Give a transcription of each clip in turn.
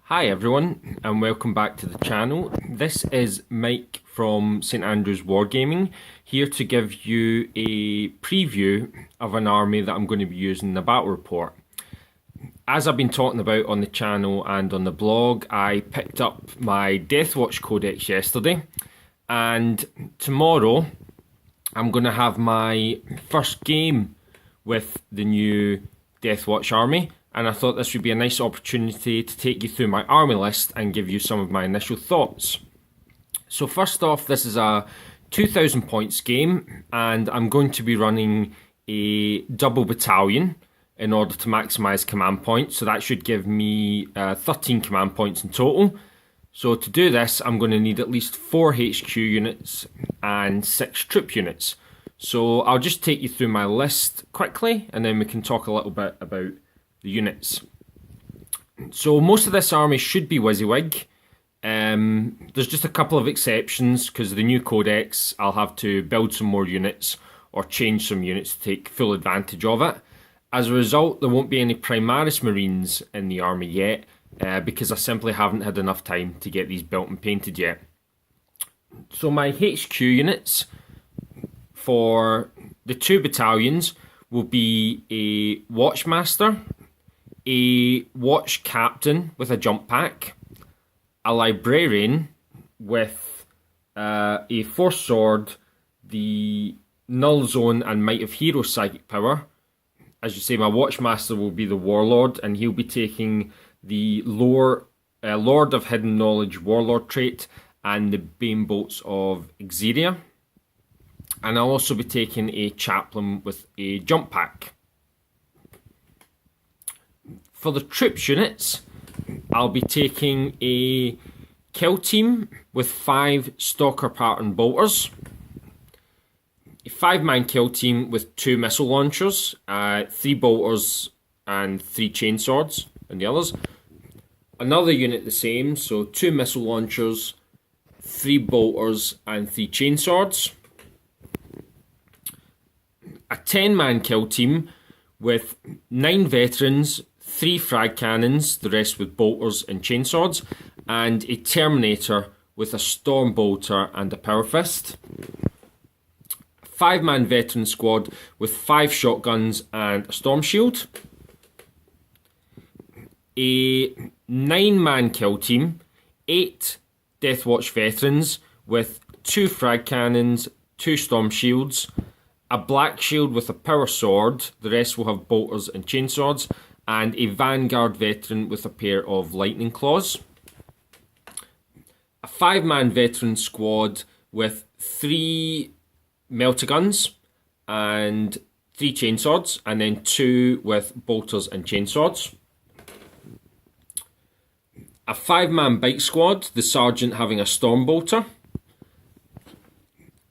Hi everyone and welcome back to the channel. This is Mike from St Andrews Wargaming, here to give you a preview of an army that I'm going to be using in the battle report. As I've been talking about on the channel and on the blog, I picked up my Deathwatch Codex yesterday, and tomorrow I'm going to have my first game with the new Deathwatch army. And I thought this would be a nice opportunity to take you through my army list and give you some of my initial thoughts. So first off, this is a 2,000 points game, and I'm going to be running a double battalion in order to maximise command points. So that should give me 13 command points in total. So to do this, I'm going to need at least 4 HQ units and 6 troop units. So I'll just take you through my list quickly, and then we can talk a little bit about the units. So most of this army should be WYSIWYG. There's just a couple of exceptions because of the new codex. I'll have to build some more units or change some units to take full advantage of it. As a result, there won't be any Primaris Marines in the army yet because I simply haven't had enough time to get these built and painted yet. So my HQ units for the 2 battalions will be a Watchmaster, a Watch Captain with a jump pack, a Librarian with a Force Sword, the Null Zone and Might of Heroes psychic power. As you say, my Watchmaster will be the Warlord, and he'll be taking the Lord of Hidden Knowledge Warlord trait and the Bane Bolts of Xeria. And I'll also be taking a Chaplain with a jump pack. For the troops units, I'll be taking a kill team with 5 Stalker pattern bolters, a 5-man kill team with 2 missile launchers, 3 bolters and 3 chainswords and the others. Another unit the same, so 2 missile launchers, 3 bolters and 3 chainswords. A 10-man kill team with 9 veterans, 3 frag cannons, the rest with bolters and chainswords, and a Terminator with a storm bolter and a power fist. A 5-man veteran squad with 5 shotguns and a storm shield. A 9-man kill team, 8 Deathwatch veterans with 2 frag cannons, 2 storm shields, a black shield with a power sword, the rest will have bolters and chainswords, and a Vanguard veteran with a pair of lightning claws. A 5-man veteran squad with 3 melter guns and 3 chainswords, and then 2 with bolters and chainswords. A 5-man bike squad, the sergeant having a storm bolter.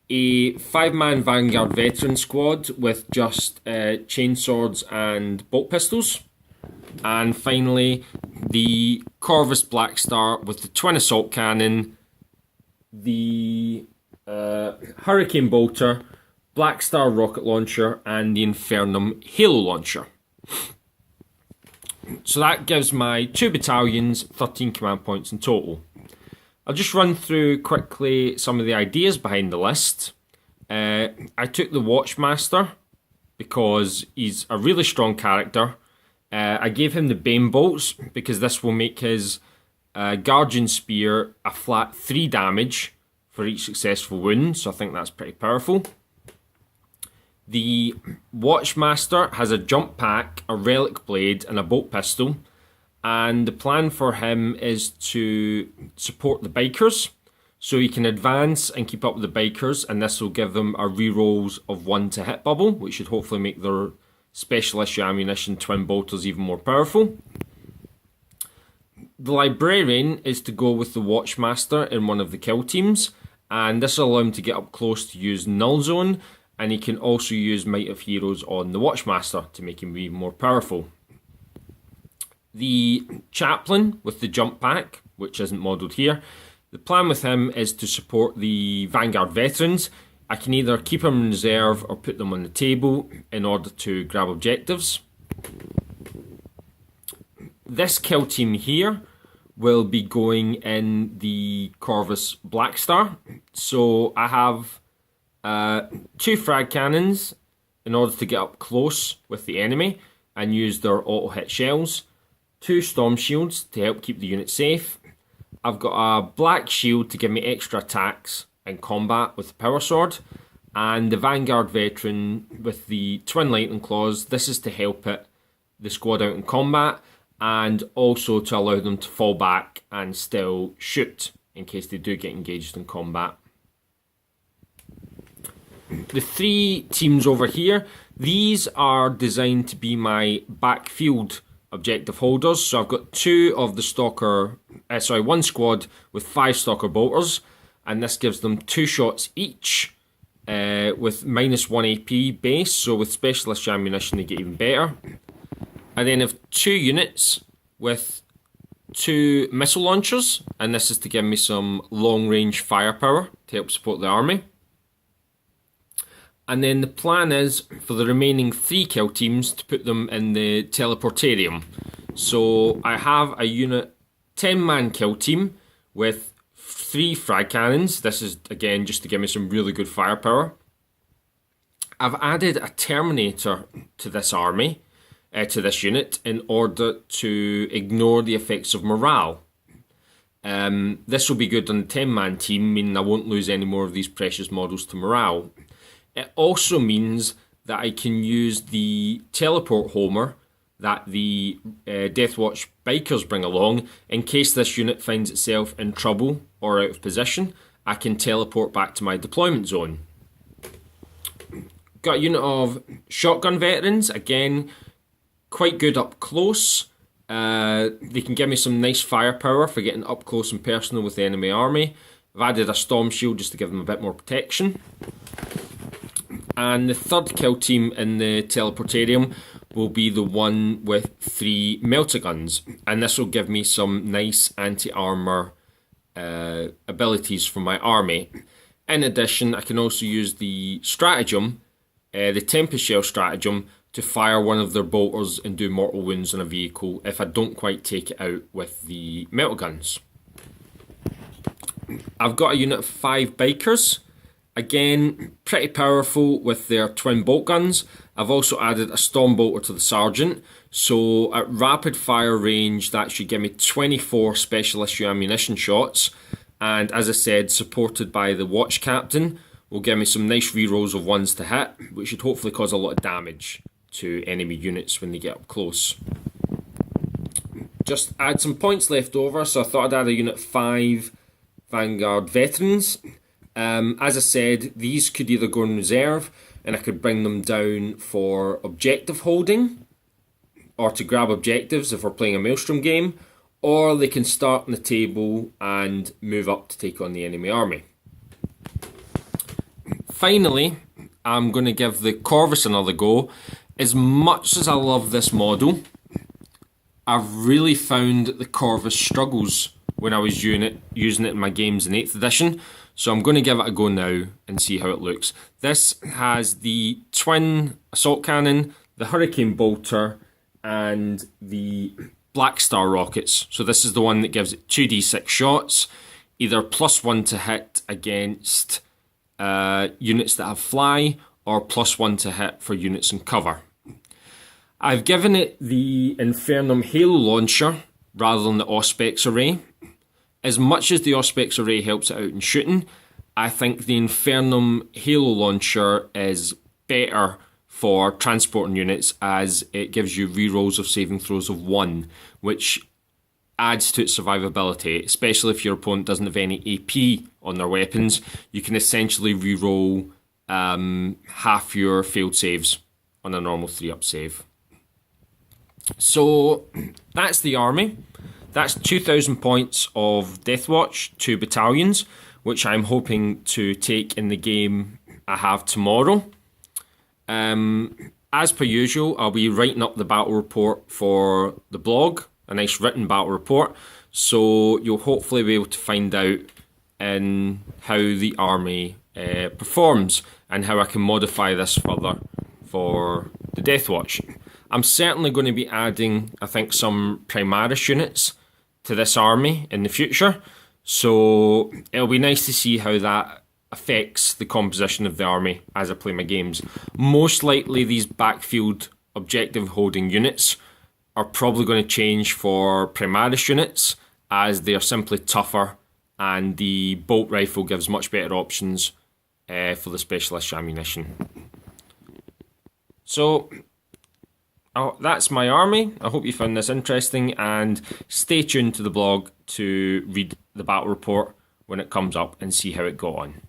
A 5-man Vanguard veteran squad with just chainswords and bolt pistols. And finally, the Corvus Blackstar with the twin assault cannon, the Hurricane bolter, Blackstar rocket launcher, and the Infernum halo launcher. So that gives my 2 battalions 13 command points in total. I'll just run through quickly some of the ideas behind the list. I took the Watchmaster because he's a really strong character. I gave him the Bane Bolts because this will make his Guardian Spear a flat 3 damage for each successful wound, so I think that's pretty powerful. The Watchmaster has a jump pack, a relic blade and a bolt pistol, and the plan for him is to support the bikers, so he can advance and keep up with the bikers, and this will give them a rerolls of 1 to hit bubble, which should hopefully make their special issue ammunition twin bolters even more powerful. The Librarian is to go with the Watchmaster in one of the kill teams, and this will allow him to get up close to use Null Zone, and he can also use Might of Heroes on the Watchmaster to make him even more powerful. The Chaplain with the jump pack, which isn't modelled here, the plan with him is to support the Vanguard veterans. I can either keep them in reserve or put them on the table in order to grab objectives. This kill team here will be going in the Corvus Blackstar. So I have 2 frag cannons in order to get up close with the enemy and use their auto hit shells, 2 storm shields to help keep the unit safe. I've got a black shield to give me extra attacks in combat with the power sword, and the Vanguard veteran with the twin lightning claws. This is to help the squad out in combat, and also to allow them to fall back and still shoot in case they do get engaged in combat. The 3 teams over here, these are designed to be my backfield objective holders. So I've got 2 of the stalker, 1 squad with 5 stalker bolters, and this gives them 2 shots each with -1 AP base. So with specialist ammunition they get even better. I then have 2 units with 2 missile launchers, and this is to give me some long range firepower to help support the army. And then the plan is for the remaining 3 kill teams to put them in the teleportarium. So I have a unit 10-man kill team with 3 frag cannons. This is again just to give me some really good firepower. I've added a Terminator to this army, to this unit, in order to ignore the effects of morale. This will be good on the 10-man team, meaning I won't lose any more of these precious models to morale. It also means that I can use the teleport homer that the Deathwatch bikers bring along. In case this unit finds itself in trouble or out of position, I can teleport back to my deployment zone. Got a unit of shotgun veterans, again, quite good up close. They can give me some nice firepower for getting up close and personal with the enemy army. I've added a storm shield just to give them a bit more protection. And the 3rd kill team in the teleportarium will be the one with 3 melter guns, and this will give me some nice anti-armor abilities for my army. In addition, I can also use the stratagem, the Tempest Shell stratagem, to fire one of their bolters and do mortal wounds on a vehicle if I don't quite take it out with the melter guns. I've got a unit of 5 bikers. Again, pretty powerful with their twin bolt guns. I've also added a storm bolter to the sergeant. So at rapid fire range, that should give me 24 special issue ammunition shots. And as I said, supported by the watch captain, will give me some nice rerolls of 1s to hit, which should hopefully cause a lot of damage to enemy units when they get up close. Just add some points left over, so I thought I'd add a unit 5 Vanguard veterans. As I said, these could either go in reserve and I could bring them down for objective holding or to grab objectives if we're playing a Maelstrom game, or they can start on the table and move up to take on the enemy army. Finally, I'm going to give the Corvus another go. As much as I love this model, I've really found that the Corvus struggles when I was using it in my games in 8th edition. So I'm going to give it a go now and see how it looks. This has the twin assault cannon, the Hurricane bolter, and the Black Star rockets. So this is the one that gives it 2d6 shots, either +1 to hit against units that have fly, or +1 to hit for units in cover. I've given it the Infernum Halo launcher rather than the Auspex array. As much as the Auspex array helps it out in shooting, I think the Infernum Halo launcher is better for transporting units, as it gives you rerolls of saving throws of 1, which adds to its survivability, especially if your opponent doesn't have any AP on their weapons. You can essentially reroll half your failed saves on a normal 3-up save. So that's the army. That's 2,000 points of Deathwatch, 2 battalions, which I'm hoping to take in the game I have tomorrow. As per usual, I'll be writing up the battle report for the blog, a nice written battle report, so you'll hopefully be able to find out in how the army performs and how I can modify this further for the Deathwatch. I'm certainly going to be adding, I think, some Primaris units to this army in the future. So it'll be nice to see how that affects the composition of the army as I play my games. Most likely these backfield objective holding units are probably going to change for Primaris units, as they are simply tougher and the bolt rifle gives much better options for the specialist ammunition. So that's my army. I hope you found this interesting, and stay tuned to the blog to read the battle report when it comes up and see how it got on.